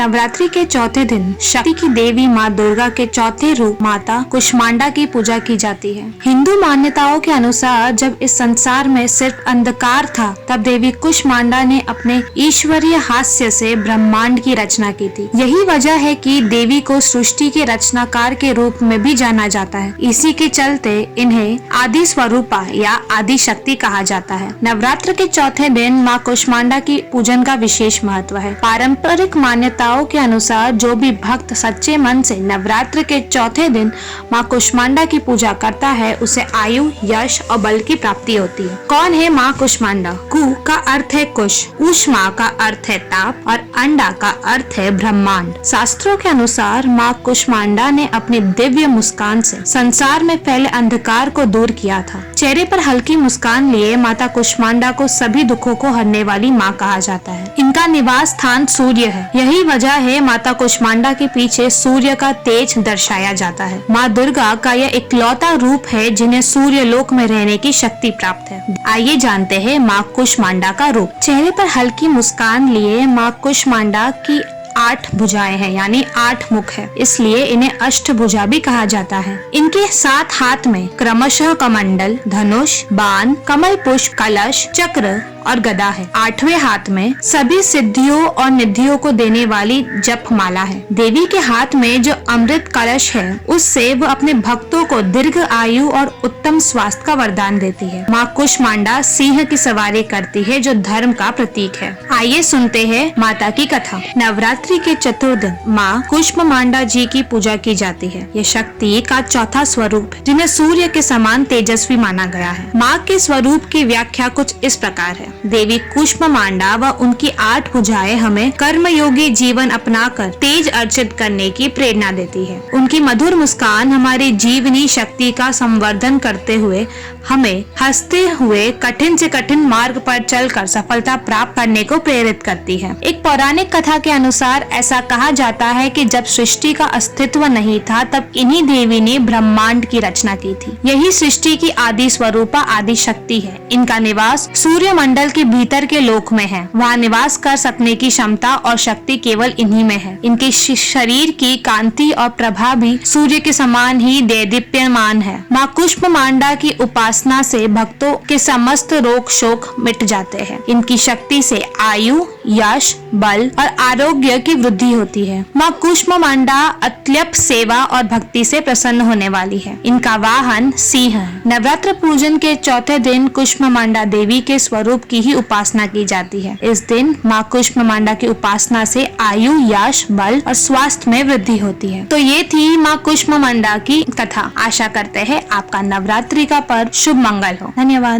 नवरात्रि के चौथे दिन शक्ति की देवी माँ दुर्गा के चौथे रूप माता कुष्मांडा की पूजा की जाती है। हिंदू मान्यताओं के अनुसार जब इस संसार में सिर्फ अंधकार था, तब देवी कुष्मांडा ने अपने ईश्वरीय हास्य से ब्रह्मांड की रचना की थी। यही वजह है कि देवी को सृष्टि के रचनाकार के रूप में भी जाना जाता है। इसी के चलते इन्हें आदि स्वरूपा या आदि शक्ति कहा जाता है। नवरात्र के चौथे दिन माँ कुष्मांडा की पूजन का विशेष महत्व है। पारंपरिक मान्यताओं के अनुसार जो भी भक्त सच्चे मन से नवरात्र के चौथे दिन माँ कुष्मांडा की पूजा करता है, उसे आयु, यश और बल की प्राप्ति होती है। कौन है माँ कुष्मांडा? कु का अर्थ है कुश, ऊष्मा का अर्थ है ताप और अंडा का अर्थ है ब्रह्मांड। शास्त्रों के अनुसार माँ कुष्मांडा ने अपनी दिव्य मुस्कान से संसार में फैले अंधकार को दूर किया था। चेहरे पर हल्की मुस्कान लिए माता कुष्मांडा को सभी दुखों को हरने वाली माँ कहा जाता है। इनका निवास स्थान सूर्य है। यही वजह है माता कुष्मांडा के पीछे सूर्य का तेज दर्शाया जाता है। माँ दुर्गा का यह इकलौता रूप है जिन्हें सूर्य लोक में रहने की शक्ति प्राप्त है। आइए जानते हैं माँ कुष्मांडा का रूप। चेहरे पर हल्की मुस्कान लिए माँ कुष्मांडा की 8 भुजाएं हैं, यानी 8 मुख है, इसलिए इन्हें अष्टभुजा भी कहा जाता है। इनके 7 हाथ में क्रमशः कमंडल, धनुष, बाण, कमल पुष्प, कलश, चक्र और गदा है। 8वें हाथ में सभी सिद्धियों और निधियों को देने वाली जप माला है। देवी के हाथ में जो अमृत कलश है, उससे वो अपने भक्तों को दीर्घ आयु और उत्तम स्वास्थ्य का वरदान देती है। माँ कुष्मांडा सिंह की सवारी करती है, जो धर्म का प्रतीक है। आइए सुनते हैं माता की कथा। नवरात्रि के चतुर्थ दिन माँ कुष्मांडा जी की पूजा की जाती है। ये शक्ति का चौथा स्वरूप है, जिन्हें सूर्य के समान तेजस्वी माना गया है। माँ के स्वरूप की व्याख्या कुछ इस प्रकार है। देवी कुष्मांडा व उनकी 8 भुजाएं हमें कर्मयोगी जीवन अपनाकर तेज अर्जित करने की प्रेरणा देती है। उनकी मधुर मुस्कान हमारी जीवनी शक्ति का संवर्धन करते हुए हमें हंसते हुए कठिन से कठिन मार्ग पर चलकर सफलता प्राप्त करने को प्रेरित करती है। एक पौराणिक कथा के अनुसार ऐसा कहा जाता है कि जब सृष्टि का अस्तित्व नहीं था, तब इन्हीं देवी ने ब्रह्मांड की रचना की थी। यही सृष्टि की आदि स्वरूपा आदि शक्ति है। इनका निवास सूर्य मंडल के भीतर के लोक में है। वहाँ निवास कर सकने की क्षमता और शक्ति केवल इन्हीं में है। इनके शरीर की कांति और प्रभा भी सूर्य के समान ही देदीप्यमान है। माँ कुष्मांडा की उपासना से भक्तों के समस्त रोग शोक मिट जाते हैं। इनकी शक्ति से आयु, यश, बल और आरोग्य की वृद्धि होती है। माँ कुष्मांडा अत्यल्प सेवा और भक्ति से प्रसन्न होने वाली है। इनका वाहन सिंह है। नवरात्र पूजन के चौथे दिन कुष्मांडा देवी के स्वरूप की ही उपासना की जाती है। इस दिन माँ कुष्मांडा की उपासना से आयु, यश, बल और स्वास्थ्य में वृद्धि होती है। तो ये थी माँ कुष्मांडा की कथा। आशा करते हैं आपका नवरात्रि का पर्व शुभ मंगल हो। धन्यवाद।